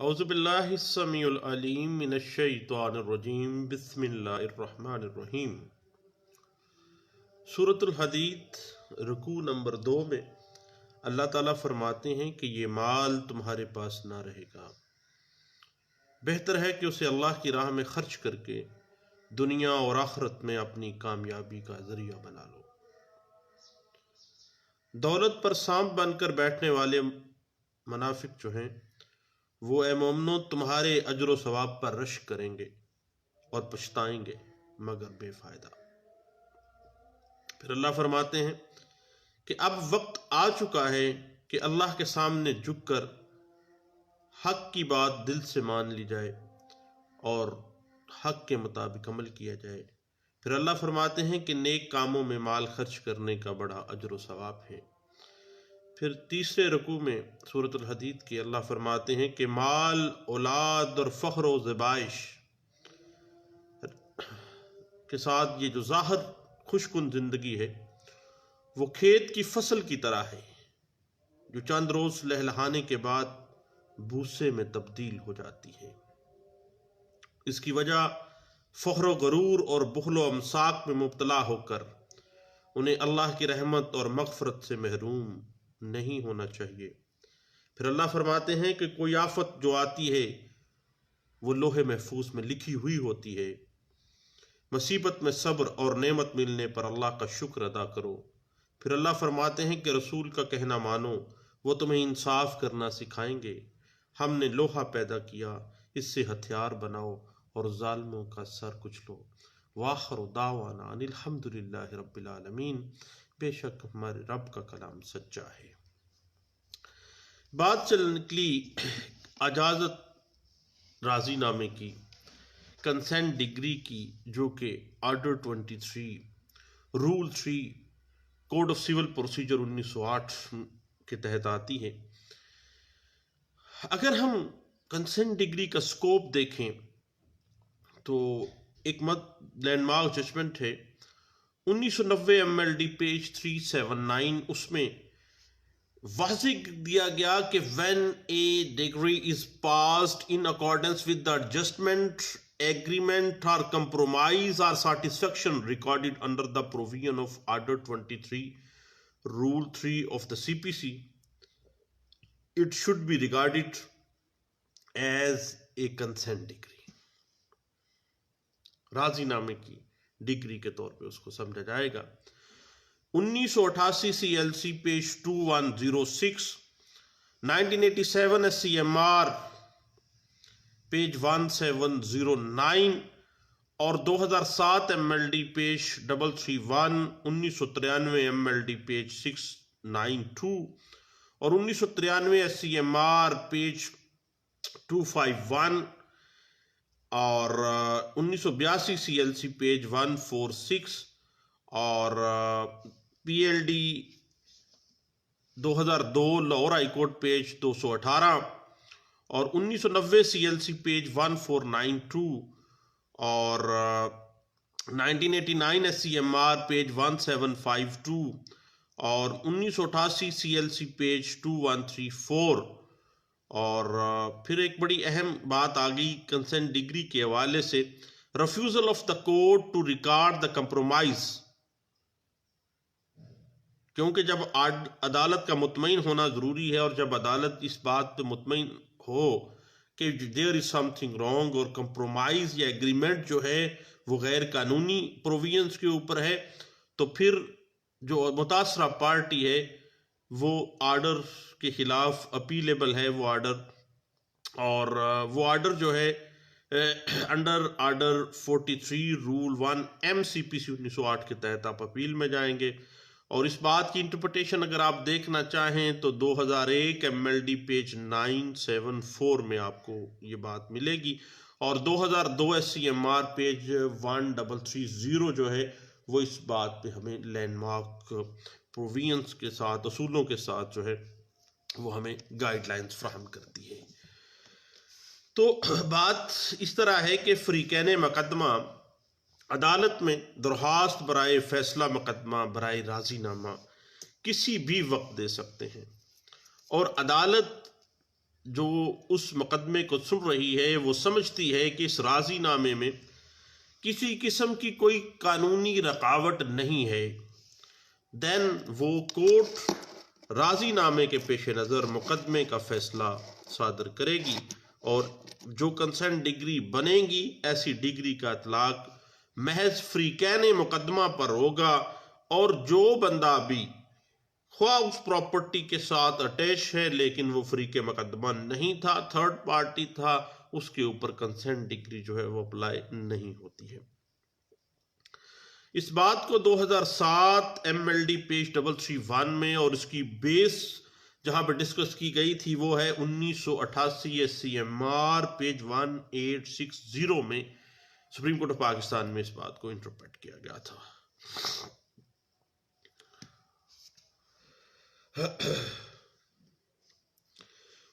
اعوذ باللہ السمیع العلیم من الشیطان الرجیم بسم اللہ الرحمن الرحیم۔ سورۃ الحدید رکوع نمبر 2 میں اللہ تعالیٰ فرماتے ہیں کہ یہ مال تمہارے پاس نہ رہے گا، بہتر ہے کہ اسے اللہ کی راہ میں خرچ کر کے دنیا اور آخرت میں اپنی کامیابی کا ذریعہ بنا لو۔ دولت پر سانپ بن کر بیٹھنے والے منافق جو ہیں وہ اے مومنو تمہارے اجر و ثواب پر رشک کریں گے اور پچھتائیں گے مگر بے فائدہ۔ پھر اللہ فرماتے ہیں کہ اب وقت آ چکا ہے کہ اللہ کے سامنے جھک کر حق کی بات دل سے مان لی جائے اور حق کے مطابق عمل کیا جائے۔ پھر اللہ فرماتے ہیں کہ نیک کاموں میں مال خرچ کرنے کا بڑا اجر و ثواب ہے۔ پھر تیسرے رکوع میں سورۃ الحدید کے اللہ فرماتے ہیں کہ مال، اولاد اور فخر و زیبائش کے ساتھ یہ جو ظاہر خوشکن زندگی ہے وہ کھیت کی فصل کی طرح ہے جو چند روز لہلہانے کے بعد بھوسے میں تبدیل ہو جاتی ہے۔ اس کی وجہ فخر و غرور اور بخل و امساک میں مبتلا ہو کر انہیں اللہ کی رحمت اور مغفرت سے محروم نہیں ہونا چاہیے۔ پھر اللہ فرماتے ہیں کہ کوئی آفت جو آتی ہے وہ لوح محفوظ میں لکھی ہوئی ہوتی ہے۔ مصیبت میں صبر اور نعمت ملنے پر اللہ کا شکر ادا کرو۔ پھر اللہ فرماتے ہیں کہ رسول کا کہنا مانو، وہ تمہیں انصاف کرنا سکھائیں گے۔ ہم نے لوہا پیدا کیا، اس سے ہتھیار بناؤ اور ظالموں کا سر کچلو۔ وآخر دعوانا ان الحمدللہ رب العالمین۔ بے شک ہمارے رب کا کلام سچا ہے۔ بات چل نکلی اجازت راضی نامے کی، کنسینٹ ڈگری کی، جو کہ order 23 rule 3 code of civil procedure 1908 کے تحت آتی ہے۔ اگر ہم کنسینٹ ڈگری کا سکوپ دیکھیں تو ایک لینڈ مارک ججمنٹ ہے 1990 MLD پیج 379۔ اس میں واضح دیا گیا کہ when a degree is passed in accordance with the adjustment, agreement or compromise or satisfaction recorded under the provision of Order 23 Rule 3 of the CPC, it should be regarded as a consent degree۔ راضی نامے کی degree کے طور پہ اس کو سمجھا جائے گا۔ 1988 CLC page 2106، 1987 SCMR page 1709 اور 2007 MLD پیج 331، 1993 MLD پیج 692 اور 1993 SCMR پیج 251 اور 1982 CLC پیج 146 اور PLD 2002 Lahore high court page 218 اور 1990 CLC پیج 1492 اور 1989 SCMR پیج 1752 اور 1988 CLC پیج 2134۔ اور پھر ایک بڑی اہم بات آ گئی کنسینٹ ڈگری کے حوالے سے، refusal of the court to record the compromise, کیونکہ جب عدالت کا مطمئن ہونا ضروری ہے اور جب عدالت اس بات پہ مطمئن ہو کہ دیر از سم تھنگ رانگ اور کمپرومائز یا ایگریمنٹ جو ہے وہ غیر قانونی پروویژنس کے اوپر ہے، تو پھر جو متاثرہ پارٹی ہے وہ آرڈر کے خلاف اپیلیبل ہے وہ آرڈر، اور وہ آرڈر جو ہے انڈر آرڈر 43 رول 1 MCPC 1908 کے تحت آپ اپیل میں جائیں گے۔ اور اس بات کی انٹرپریٹیشن اگر آپ دیکھنا چاہیں تو 2001 MLD پیج 974 میں آپ کو یہ بات ملے گی، اور 2002 SCMR پیج 1330 جو ہے وہ اس بات پہ ہمیں لینڈ مارک پروویژنس کے ساتھ، اصولوں کے ساتھ جو ہے وہ ہمیں گائیڈ لائنز فراہم کرتی ہے۔ تو بات اس طرح ہے کہ فریقین مقدمہ عدالت میں درخواست برائے فیصلہ مقدمہ برائے راضی نامہ کسی بھی وقت دے سکتے ہیں، اور عدالت جو اس مقدمے کو سن رہی ہے وہ سمجھتی ہے کہ اس راضی نامے میں کسی قسم کی کوئی قانونی رکاوٹ نہیں ہے، دین وہ کورٹ راضی نامے کے پیش نظر مقدمے کا فیصلہ صادر کرے گی، اور جو کنسنٹ ڈگری بنے گی ایسی ڈگری کا اطلاق محض فریقین مقدمہ پر ہوگا، اور جو بندہ بھی خواہ اس پراپرٹی کے ساتھ اٹیچ ہے لیکن وہ فریق مقدمہ نہیں تھا، تھرڈ پارٹی تھا، اس کے اوپر کنسنٹ ڈگری جو ہے وہ اپلائی نہیں ہوتی ہے۔ اس بات کو 2007 ایم ایل ڈی پیج 331 میں، اور اس کی بیس جہاں پہ ڈسکس کی گئی تھی وہ ہے 1988 S C M R page 1860 میں، سپریم کورٹ آف پاکستان میں اس بات کو انٹرپریٹ کیا گیا تھا۔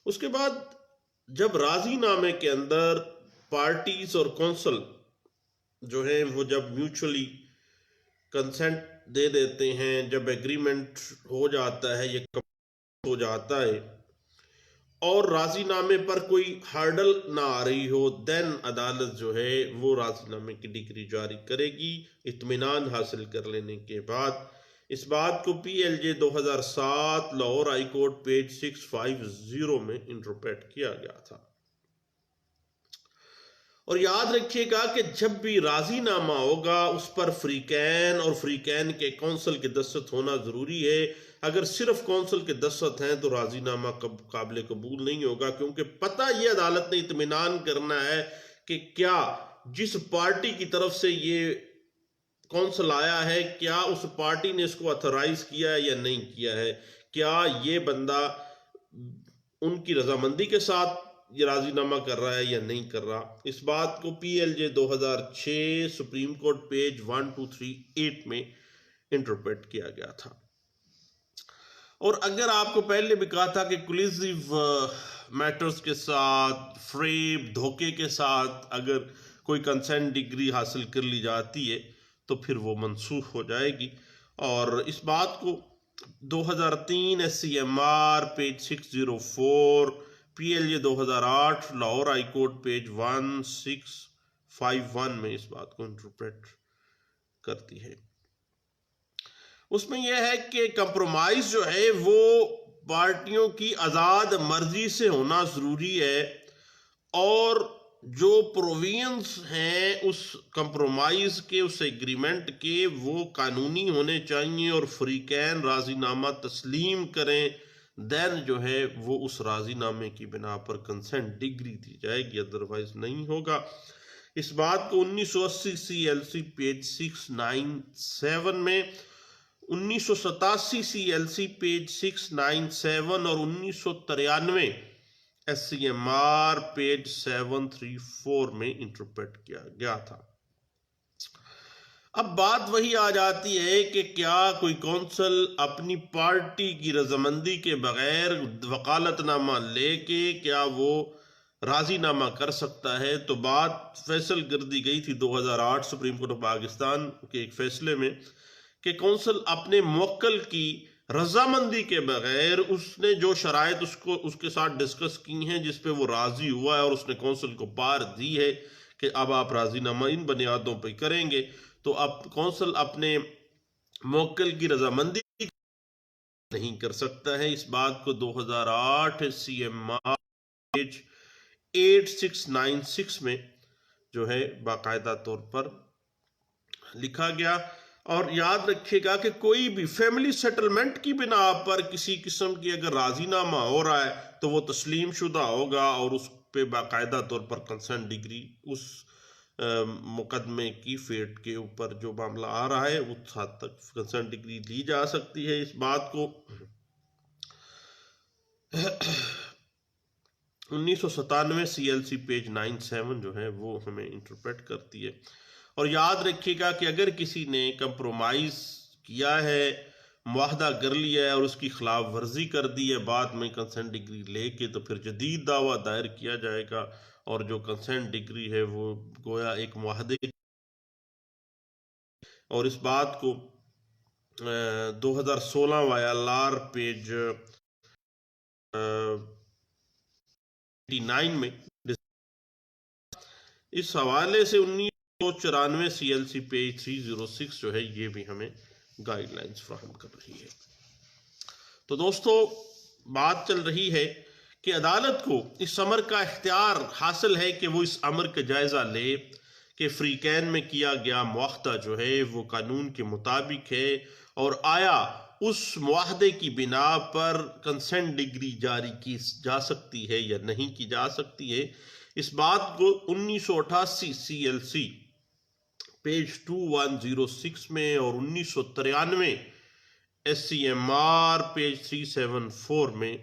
اس کے بعد جب راضی نامے کے اندر پارٹیز اور کونسل جو ہیں وہ جب میوچولی کنسنٹ دے دیتے ہیں، جب ایگریمنٹ ہو جاتا ہے، یہ ہو جاتا ہے اور راضی نامے پر کوئی ہارڈل نہ آ رہی ہو، دین عدالت جو ہے وہ راضی نامے کی ڈگری جاری کرے گی اطمینان حاصل کر لینے کے بعد۔ اس بات کو پی ایل جے 2007 لاہور ہائی کورٹ پیج 650 میں انٹرپریٹ کیا گیا تھا۔ اور یاد رکھیے گا کہ جب بھی راضی نامہ ہوگا اس پر فریقین اور فریقین کے کونسل کے دستخط ہونا ضروری ہے۔ اگر صرف کونسل کے دستخط ہیں تو راضی نامہ قابل قبول نہیں ہوگا، کیونکہ پتہ یہ عدالت نے اطمینان کرنا ہے کہ کیا جس پارٹی کی طرف سے یہ کونسل آیا ہے کیا اس پارٹی نے اس کو اتھرائز کیا ہے یا نہیں کیا ہے، کیا یہ بندہ ان کی رضامندی کے ساتھ یہ راضی نامہ کر رہا ہے یا نہیں کر رہا۔ اس بات کو پی ایل جے 2006 سپریم کورٹ پیج 1238 میں انٹرپریٹ کیا گیا تھا۔ اور اگر آپ کو پہلے بھی کہا تھا کہ کولیزیو میٹرز کے ساتھ، فریب، دھوکے کے ساتھ اگر کوئی کنسنٹ ڈگری حاصل کر لی جاتی ہے تو پھر وہ منسوخ ہو جائے گی، اور اس بات کو 2003 S C M R page 604، P L J 2008 Lahore high court page 1651 میں اس بات کو انٹرپریٹ کرتی ہے۔ اس میں یہ ہے کہ کمپرومائز جو ہے وہ پارٹیوں کی آزاد مرضی سے ہونا ضروری ہے، اور جو پروویژنز ہیں اس کمپرومائز کے، اس ایگریمنٹ کے، وہ قانونی ہونے چاہیے اور فریقین راضی نامہ تسلیم کریں، دین جو ہے وہ اس راضی نامے کی بنا پر کنسنٹ ڈگری دی جائے گی، ادروائز نہیں ہوگا۔ اس بات کو 1980 سی ایل سی پیج 697 میں، 1987 سی ایل سی پیج 697 اور 1993 S C M R page 734 میں انٹرپریٹ کیا گیا تھا۔ اب بات وہی آ جاتی ہے کہ کیا کوئی کونسل اپنی پارٹی کی رضامندی کے بغیر وکالت نامہ لے کے کیا وہ راضی نامہ کر سکتا ہے؟ تو بات فیصل کر دی گئی تھی 2008 سپریم کورٹ آف پاکستان کے ایک فیصلے میں کہ کونسل اپنے موکل کی رضامندی کے بغیر، اس نے جو شرائط اس کے ساتھ ڈسکس کی ہیں جس پہ وہ راضی ہوا ہے اور اس نے کونسل کو پار دی ہے کہ اب آپ راضی نامہ ان بنیادوں پہ کریں گے، تو اب کونسل اپنے موکل کی رضامندی نہیں کر سکتا ہے۔ اس بات کو 2008 سی ایم آر پیج 8696 میں جو ہے باقاعدہ طور پر لکھا گیا۔ اور یاد رکھیے گا کہ کوئی بھی فیملی سیٹلمنٹ کی بنا پر کسی قسم کی اگر راضی نامہ ہو رہا ہے تو وہ تسلیم شدہ ہوگا، اور اس پہ باقاعدہ طور پر کنسنٹ ڈگری اس مقدمے کی فیٹ کے اوپر جو معاملہ آ رہا ہے اس حد تک کنسنٹ ڈگری لی جا سکتی ہے۔ اس بات کو 1997 سی ایل سی پیج 97 جو ہے وہ ہمیں انٹرپریٹ کرتی ہے۔ اور یاد رکھیے گا کہ اگر کسی نے کمپرومائز کیا ہے، معاہدہ کر لیا ہے اور اس کی خلاف ورزی کر دی ہے بعد میں کنسنٹ ڈگری لے کے، تو پھر جدید دعویٰ دائر کیا جائے گا، اور جو کنسنٹ ڈگری ہے وہ گویا ایک معاہدے، اور اس بات کو 2016 وائی ایل آر پیج 1989 میں اس حوالے سے 1994 CLC پیج 306 جو ہے یہ بھی ہمیں گائیڈ لائنز فراہم کر رہی ہے۔ تو دوستو بات چل رہی ہے کہ عدالت کو اس امر کا اختیار حاصل ہے کہ وہ اس امر کا جائزہ لے کہ فریقین میں کیا گیا معاہدہ جو ہے وہ قانون کے مطابق ہے اور آیا اس معاہدے کی بنا پر کنسنٹ ڈگری جاری کی جا سکتی ہے یا نہیں کی جا سکتی ہے۔ اس بات کو 1988 CLC پیج 2106 میں اور 1993 SCMR پیج 374 میں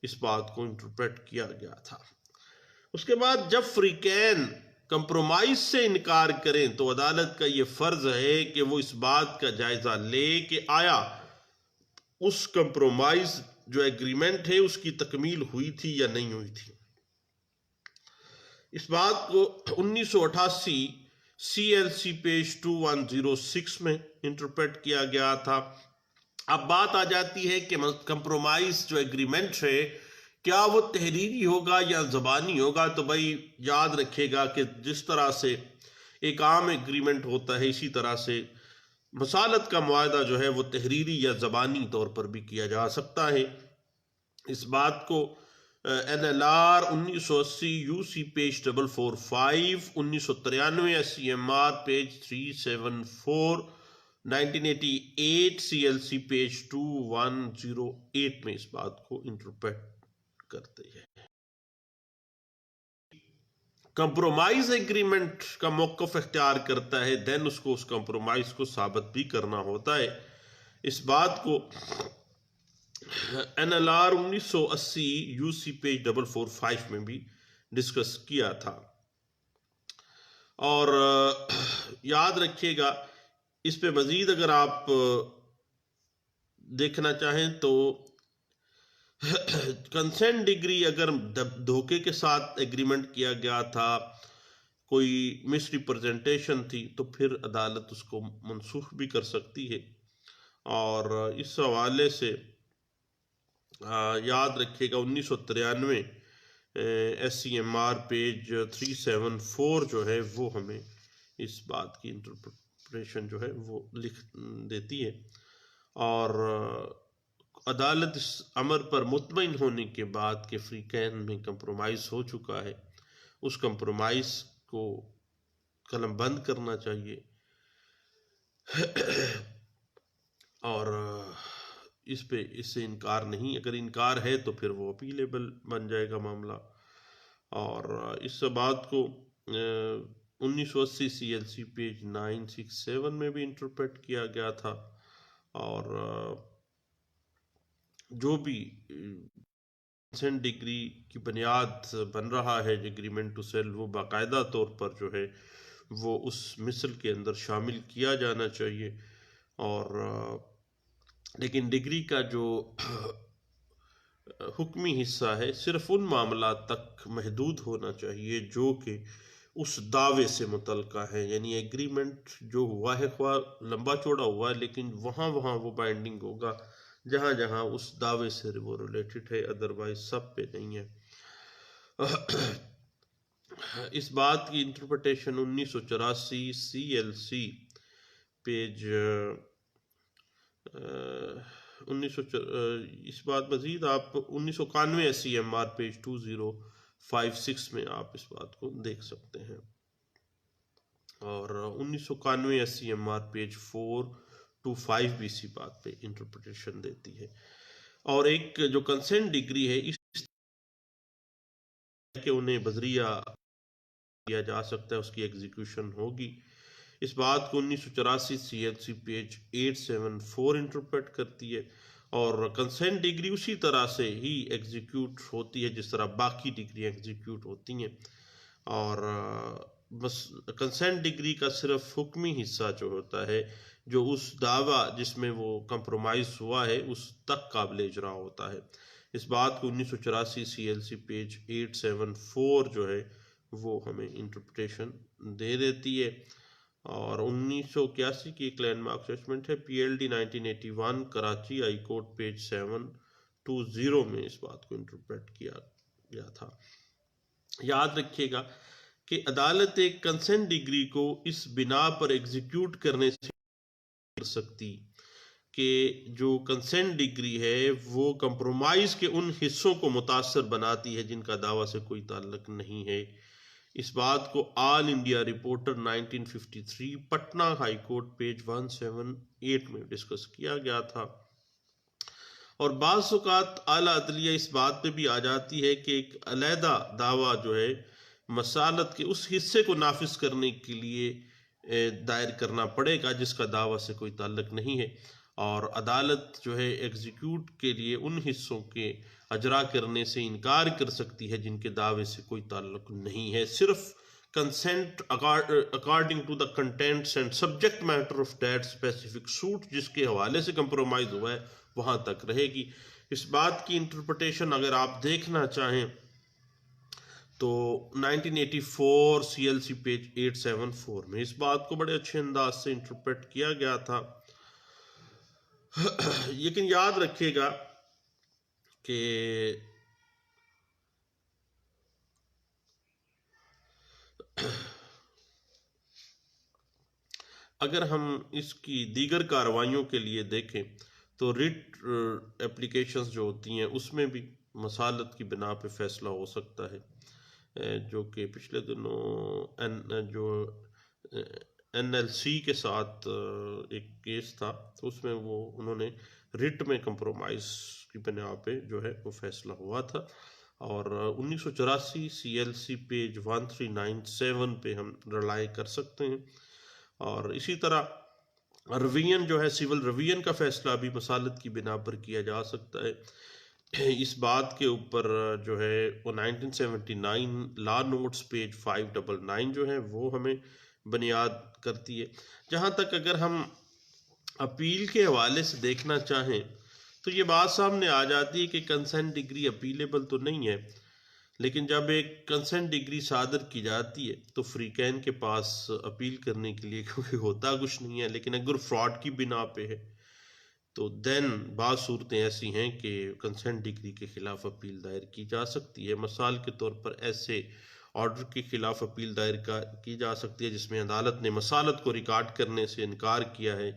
اس بات کو انٹرپریٹ کیا گیا تھا۔ اس کے بعد جب فریقین کمپرومائز سے انکار کریں تو عدالت کا یہ فرض ہے کہ وہ اس بات کا جائزہ لے کہ آیا اس کمپرومائز جو ایگریمنٹ ہے اس کی تکمیل ہوئی تھی یا نہیں ہوئی تھی۔ اس بات کو 1988 CLC پیج 2106 میں انٹرپریٹ کیا گیا تھا۔ اب بات آ جاتی ہے کہ کمپرومائز جو ایگریمنٹ ہے کیا وہ تحریری ہوگا یا زبانی ہوگا؟ تو بھائی یاد رکھے گا کہ جس طرح سے ایک عام ایگریمنٹ ہوتا ہے اسی طرح سے مسالت کا معاہدہ جو ہے وہ تحریری یا زبانی طور پر بھی کیا جا سکتا ہے۔ اس بات کو NLR 1980 UC page 445، 1993 SCMR page 374، 1988 CLC page 2108 میں اس بات کو انٹرپریٹ کرتے ہیں۔ کمپرومائز ایگریمنٹ کا موقف اختیار کرتا ہے دین اس کو اس کمپرومائز کو ثابت بھی کرنا ہوتا ہے۔ اس بات کو NLR 1980 UC پیج 445 میں بھی ڈسکس کیا تھا۔ اور یاد رکھیے گا اس پہ مزید اگر آپ دیکھنا چاہیں تو کنسنٹ ڈگری اگر دھوکے کے ساتھ ایگریمنٹ کیا گیا تھا، کوئی مس ریپرزنٹیشن تھی، تو پھر عدالت اس کو منسوخ بھی کر سکتی ہے۔ اور اس حوالے سے یاد رکھیے گا 1993 SCMR پیج 374 جو ہے وہ ہمیں اس بات کی انٹرپریشن جو ہے وہ لکھ دیتی ہے۔ اور عدالت اس امر پر مطمئن ہونے کے بعد کہ فریقین میں کمپرومائز ہو چکا ہے، اس کمپرومائز کو قلم بند کرنا چاہیے اور اس سے انکار نہیں، اگر انکار ہے تو پھر وہ اپیلیبل بن جائے گا معاملہ۔ اور اس بات کو 1980 CLC پیج 967 میں بھی انٹرپریٹ کیا گیا تھا۔ اور جو بھی کنسنٹ ڈگری کی بنیاد بن رہا ہے ایگریمنٹ ٹو سیل، وہ باقاعدہ طور پر جو ہے وہ اس مثل کے اندر شامل کیا جانا چاہیے۔ اور لیکن ڈگری کا جو حکمی حصہ ہے صرف ان معاملات تک محدود ہونا چاہیے جو کہ اس دعوے سے متعلقہ ہے، یعنی ایگریمنٹ جو ہوا ہے خواہ لمبا چوڑا ہوا ہے لیکن وہاں وہ بائنڈنگ ہوگا جہاں اس دعوے سے وہ ریلیٹڈ ہے، ادروائز سب پہ نہیں ہے۔ اس بات کی انٹرپریٹیشن 1984 CLC پیج اس بات مزید آپ 1991 SCMR پیج 2056 میں آپ اس بات کو دیکھ سکتے ہیں۔ اور 1991 SCMR پیج 425 بھی اسی بات پہ انٹرپریٹیشن دیتی ہے۔ اور ایک جو کنسنٹ ڈگری ہے اس کہ انہیں بذریعہ کیا جا سکتا ہے، اس کی ایگزیکیوشن ہوگی۔ اس بات کو 1984 CLC پیج 874 انٹرپریٹ کرتی ہے۔ اور کنسنٹ ڈگری اسی طرح سے ہی ایگزیکیوٹ ہوتی ہے جس طرح باقی ڈگری ایگزیکیوٹ ہوتی ہیں۔ اور بس کنسنٹ ڈگری کا صرف حکمی حصہ جو ہوتا ہے، جو اس دعویٰ جس میں وہ کمپرومائز ہوا ہے اس تک قابل اجرا ہوتا ہے۔ اس بات کو 1984 CLC پیج 874 جو ہے وہ ہمیں انٹرپریٹیشن دے دیتی ہے۔ اور 1981 کی ایک لینڈ مارک ججمنٹ ہے PLD 1981 Karachi high court page 720 میں اس بات کو انٹرپریٹ کیا گیا تھا۔ یاد رکھیے گا کہ عدالت ایک کنسنٹ ڈگری کو اس بنا پر ایگزیکیوٹ کرنے سے کر سکتی کہ جو کنسنٹ ڈگری ہے وہ کمپرومائز کے ان حصوں کو متاثر بناتی ہے جن کا دعویٰ سے کوئی تعلق نہیں ہے۔ اس بات کو all India reporter 1953 Patna high court page 178 میں ڈسکس کیا گیا تھا۔ اور بعض اوقات اعلیٰ عدلیہ اس بات پہ بھی آ جاتی ہے کہ ایک علیحدہ دعویٰ جو ہے مسالت کے اس حصے کو نافذ کرنے کے لیے دائر کرنا پڑے گا جس کا دعویٰ سے کوئی تعلق نہیں ہے، اور عدالت جو ہے ایگزیکیوٹ کے لیے ان حصوں کے اجرا کرنے سے انکار کر سکتی ہے جن کے دعوے سے کوئی تعلق نہیں ہے۔ صرف consent according to the contents and subject matter of that specific suit جس کے حوالے سے کمپرومائز ہوا ہے وہاں تک رہے گی۔ اس بات کی انٹرپریٹیشن اگر آپ دیکھنا چاہیں تو 1984 CLC پیج 874 میں اس بات کو بڑے اچھے انداز سے انٹرپریٹ کیا گیا تھا۔ لیکن یاد رکھیے گا کہ اگر ہم اس کی دیگر کارروائیوں کے لیے دیکھیں تو ریٹ اپلیکیشنز جو ہوتی ہیں اس میں بھی مسالت کی بنا پہ فیصلہ ہو سکتا ہے، جو کہ پچھلے دنوں جو NLC کے ساتھ ایک کیس تھا تو اس میں وہ انہوں نے ریٹ میں کمپرومائز کی بنا پہ جو ہے وہ فیصلہ ہوا تھا، اور 1984 CLC پیج 1397 پہ ہم رلائی کر سکتے ہیں۔ اور اسی طرح روین جو ہے سول روین کا فیصلہ بھی مسالت کی بنا پر کیا جا سکتا ہے۔ اس بات کے اوپر جو ہے وہ 1979 لا نوٹس پیج 599 جو ہے وہ ہمیں بنیاد کرتی ہے۔ جہاں تک اگر ہم اپیل کے حوالے سے دیکھنا چاہیں تو یہ بات سامنے آ جاتی ہے کہ کنسنٹ ڈگری اپیلیبل تو نہیں ہے، لیکن جب ایک کنسنٹ ڈگری صادر کی جاتی ہے تو فریقین کے پاس اپیل کرنے کے لیے کیونکہ ہوتا کچھ نہیں ہے، لیکن اگر فراڈ کی بنا پہ ہے تو دین بعض صورتیں ایسی ہیں کہ کنسنٹ ڈگری کے خلاف اپیل دائر کی جا سکتی ہے۔ مثال کے طور پر ایسے آرڈر کے خلاف اپیل دائر کی جا سکتی ہے جس میں عدالت نے مسالت کو ریکارڈ کرنے سے انکار کیا ہے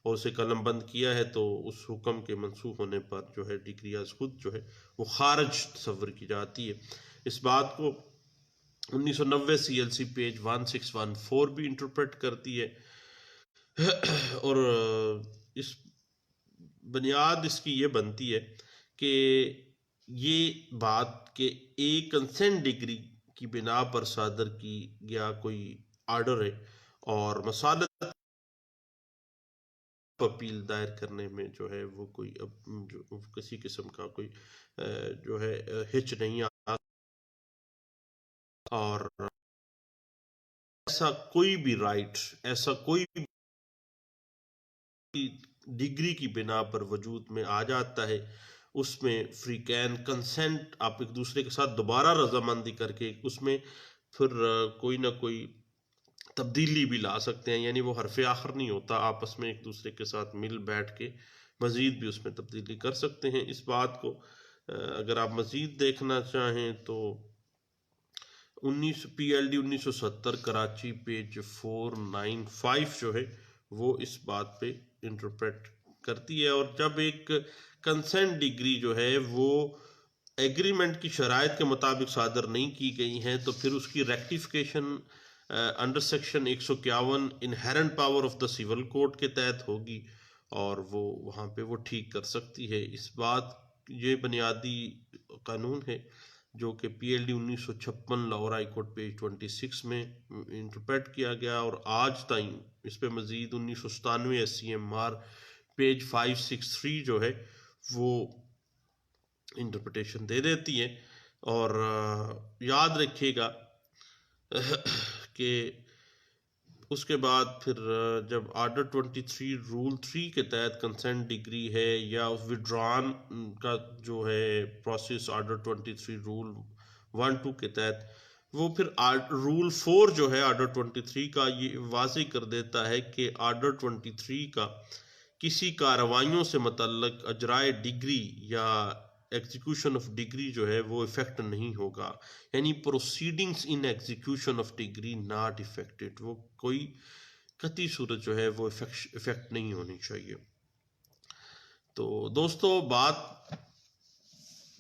اور اسے قلم بند کیا ہے، تو اس حکم کے منسوخ ہونے پر جو ہے ڈگری از خود جو ہے وہ خارج تصور کی جاتی ہے۔ اس بات کو 1990 CLC پیج 1614 بھی انٹرپریٹ کرتی ہے، اور اس بنیاد اس کی یہ بنتی ہے کہ یہ بات کہ ایک کنسنٹ ڈگری کی بنا پر صادر کی گیا کوئی آرڈر ہے اور مسالت اپیل دائر کرنے میں جو ہے وہ کوئی کسی قسم کا کوئی جو ہے ہچ نہیں آ، اور ایسا کوئی بھی رائٹ، ایسا کوئی بھی ڈگری کی بنا پر وجود میں آ جاتا ہے اس میں فریقین کنسنٹ آپ ایک دوسرے کے ساتھ دوبارہ رضامندی کر کے اس میں پھر کوئی نہ کوئی تبدیلی بھی لا سکتے ہیں، یعنی وہ حرف آخر نہیں ہوتا، آپس میں ایک دوسرے کے ساتھ مل بیٹھ کے مزید بھی اس میں تبدیلی کر سکتے ہیں۔ اس بات کو اگر آپ مزید دیکھنا چاہیں تو PLD 1970 کراچی پیج 495 جو ہے وہ اس بات پہ انٹرپریٹ کرتی ہے، اور جب ایک کنسنٹ ڈگری جو ہے وہ ایگریمنٹ کی شرائط کے مطابق صادر نہیں کی گئی ہیں تو پھر اس کی rectification under section 151 inherent power of the civil code کے تحت ہوگی، اور وہ وہاں پہ وہ ٹھیک کر سکتی ہے۔ اس بات یہ بنیادی قانون ہے جو کہ PLD 1956 Lahore high court page 26 میں انٹرپریٹ کیا گیا، اور آج تائیں اس پہ مزید 1997 SCMR پیج 563 جو ہے وہ انٹرپریٹیشن دے دیتی ہے۔ اور یاد رکھیے گا کہ اس کے بعد پھر جب آرڈر 23 رول 3 کے تحت کنسنٹ ڈگری ہے یا وڈران کا جو ہے پروسیس آرڈر 23 رول 1-2 کے تحت، وہ پھر رول 4 جو ہے آرڈر 23 کا یہ واضح کر دیتا ہے کہ آرڈر 23 کا کسی کارروائیوں سے متعلق اجرائے ڈگری یا ایگزیکیوشن آف ڈگری جو ہے وہ افیکٹ نہیں ہوگا، یعنی proceedings in execution of degree not affected, وہ کوئی قطعی صورت جو ہے وہ افیکٹ نہیں ہونی چاہیے۔ تو دوستو بات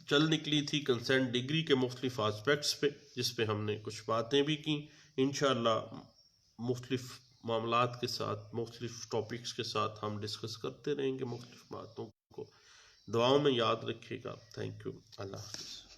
چل نکلی تھی کنسینٹ ڈگری کے مختلف آسپیکٹس پہ، جس پہ ہم نے کچھ باتیں بھی کی۔ انشاءاللہ مختلف معاملات کے ساتھ، مختلف ٹاپکس کے ساتھ ہم ڈسکس کرتے رہیں گے مختلف باتوں کو۔ دعاؤں میں یاد رکھیے گا۔ تھینک یو، اللہ حافظ۔